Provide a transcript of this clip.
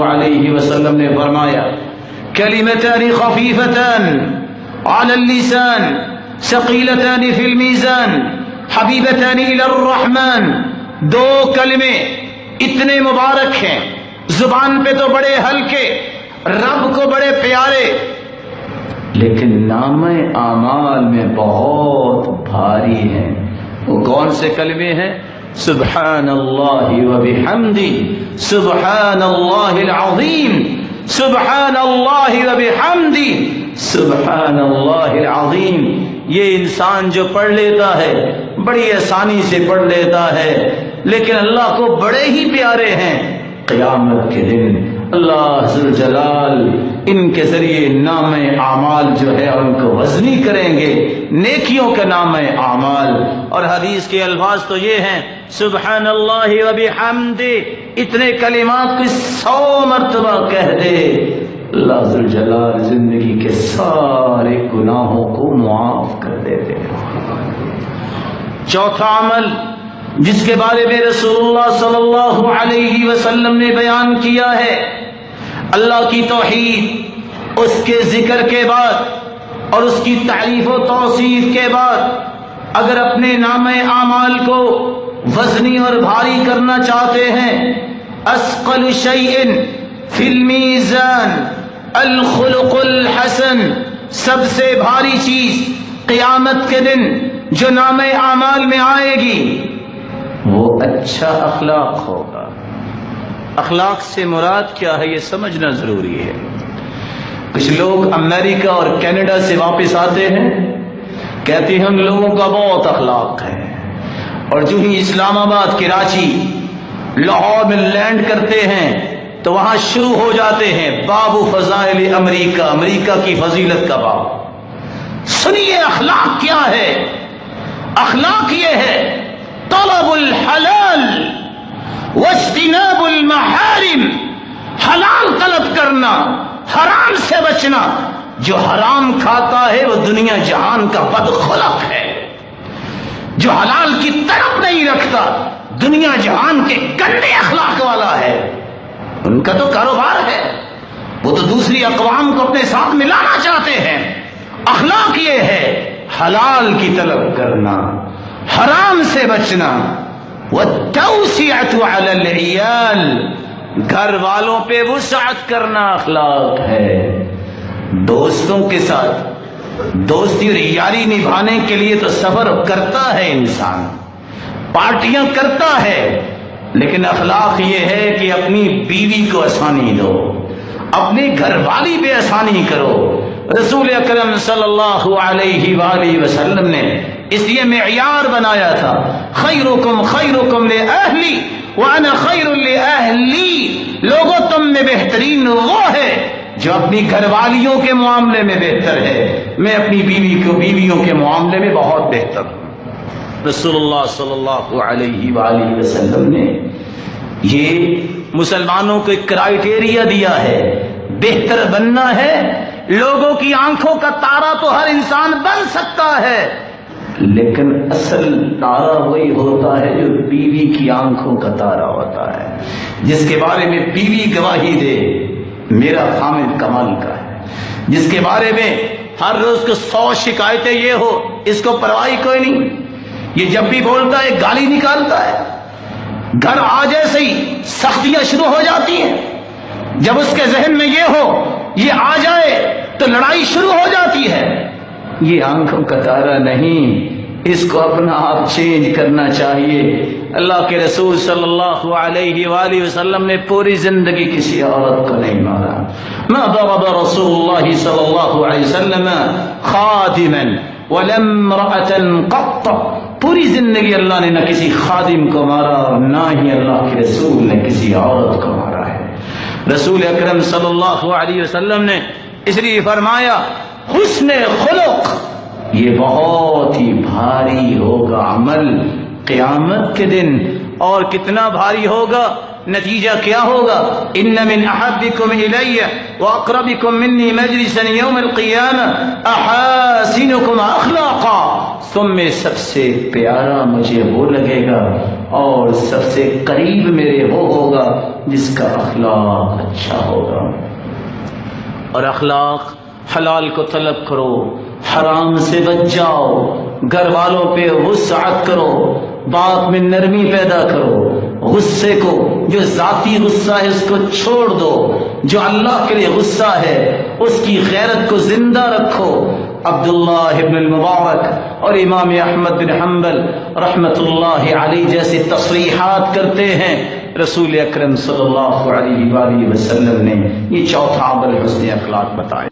علیہ وسلم نے فرمایا کلمتان خفیفتان علی اللسان ثقیلتان فی المیزان حبیبتان الی الرحمن، دو کلمے اتنے مبارک ہیں، زبان پہ تو بڑے ہلکے، رب کو بڑے پیارے، لیکن نام اعمال میں بہت بھاری ہیں۔ وہ کون سے کلمے ہیں؟ سبحان اللہ وبحمدہ، سبحان اللہ العظیم، سبحان اللہ وبحمدہ، سبحان اللہ العظیم۔ یہ انسان جو پڑھ لیتا ہے بڑی آسانی سے پڑھ لیتا ہے، لیکن اللہ کو بڑے ہی پیارے ہیں۔ قیامت کے دن اللہ ذوالجلال ان کے ذریعے نام اعمال جو ہے ان کو وزنی کریں گے، نیکیوں کا نام اعمال۔ اور حدیث کے الفاظ تو یہ ہیں سبحان اللہ وبحمدہ، اتنے کلمات کو 100 مرتبہ کہہ دے، اللہ ذوالجلال زندگی کے سارے گناہوں کو معاف کر دیتے ہیں۔ چوتھا عمل جس کے بارے میں رسول اللہ صلی اللہ علیہ وسلم نے بیان کیا ہے، اللہ کی توحید، اس کے ذکر کے بعد اور اس کی تعریف و توصیف کے بعد اگر اپنے نام اعمال کو وزنی اور بھاری کرنا چاہتے ہیں، اثقل شیء فی المیزان الخلق الحسن، سب سے بھاری چیز قیامت کے دن جو نام اعمال میں آئے گی وہ اچھا اخلاق ہوگا۔ اخلاق سے مراد کیا ہے یہ سمجھنا ضروری ہے۔ کچھ لوگ امریکہ اور کینیڈا سے واپس آتے ہیں، کہتے ہیں ہم لوگوں کا بہت اخلاق ہے، اور جو ہی اسلام آباد، کراچی، لاہور میں لینڈ کرتے ہیں تو وہاں شروع ہو جاتے ہیں باب فضائل امریکہ، امریکہ کی فضیلت کا باب۔ سنیے اخلاق کیا ہے؟ اخلاق یہ ہے طلب الحلال واجتناب المحارم، حلال طلب کرنا، حرام سے بچنا۔ جو حرام کھاتا ہے وہ دنیا جہان کا بدخلق ہے، جو حلال کی طرف نہیں رکھتا دنیا جہان کے گندے اخلاق والا ہے۔ ان کا تو کاروبار ہے، وہ تو دوسری اقوام کو اپنے ساتھ ملانا چاہتے ہیں۔ اخلاق یہ ہے حلال کی طلب کرنا، حرام سے بچنا، والتوسعة على العيال، گھر والوں پہ وسعت کرنا اخلاق ہے۔ دوستوں کے ساتھ دوستی اور یاری نبھانے کے لیے تو سفر کرتا ہے انسان، پارٹیاں کرتا ہے، لیکن اخلاق یہ ہے کہ اپنی بیوی کو آسانی دو، اپنی گھر والی پہ آسانی کرو۔ رسول اکرم صلی اللہ علیہ وآلہ وسلم نے اس لیے معیار بنایا تھا خیرکم خیرکم لأہلی وانا خیر لأہلی، لوگوں تم میں بہترین وہ ہے جو اپنی گھر والیوں کے معاملے میں بہتر ہے، میں اپنی بیویوں کے معاملے میں بہت بہتر ہوں۔ رسول اللہ صلی اللہ علیہ وآلہ وسلم نے یہ مسلمانوں کو ایک کرائیٹیریا دیا ہے، بہتر بننا ہے۔ لوگوں کی آنکھوں کا تارا تو ہر انسان بن سکتا ہے، لیکن اصل تارا وہی ہوتا ہے جو بیوی کی آنکھوں کا تارا ہوتا ہے، جس کے بارے میں بیوی گواہی دے میرا خامد کمال کا ہے، جس کے بارے میں ہر روز کو 100 شکایتیں یہ ہو اس کو پرواہی کوئی نہیں، یہ جب بھی بولتا ہے گالی نکالتا ہے، گھر آ جیسے ہی سختیاں شروع ہو جاتی ہیں، جب اس کے ذہن میں یہ ہو یہ آ جائے تو لڑائی شروع ہو جاتی ہے۔ یہ آنکھوں کا تارا نہیں، اس کو اپنا آپ چینج کرنا چاہیے۔ اللہ کے رسول صلی اللہ علیہ وآلہ وسلم نے پوری زندگی کسی عورت کو نہیں مارا۔ ما ضرب رسول اللہ صلی اللہ علیہ وسلم خادما ولا امرأة قط، پوری زندگی اللہ نے نہ کسی خادم کو مارا اور نہ ہی اللہ کے رسول نے کسی عورت کو مارا ہے۔ رسول اکرم صلی اللہ علیہ وسلم نے اس لیے فرمایا حسن خلق یہ بہت ہی بھاری ہوگا عمل قیامت کے دن، اور کتنا بھاری ہوگا، نتیجہ کیا ہوگا؟ ان من احبکم الی واقربکم منی مجلسا یوم القیامہ احاسنکم اخلاقا، تم میں سب سے پیارا مجھے وہ لگے گا اور سب سے قریب میرے وہ ہوگا جس کا اخلاق اچھا ہوگا۔ اور اخلاق، حلال کو طلب کرو، حرام سے بچ جاؤ، گھر والوں پہ وسعت کرو، بات میں نرمی پیدا کرو، غصے کو، جو ذاتی غصہ ہے اس کو چھوڑ دو، جو اللہ کے لیے غصہ ہے اس کی غیرت کو زندہ رکھو۔ عبداللہ ابن المبارک اور امام احمد بن حنبل رحمت اللہ علیہ جیسی تصریحات کرتے ہیں، رسول اکرم صلی اللہ علیہ وآلہ وسلم نے یہ چوتھا بالحسن اخلاق بتائے۔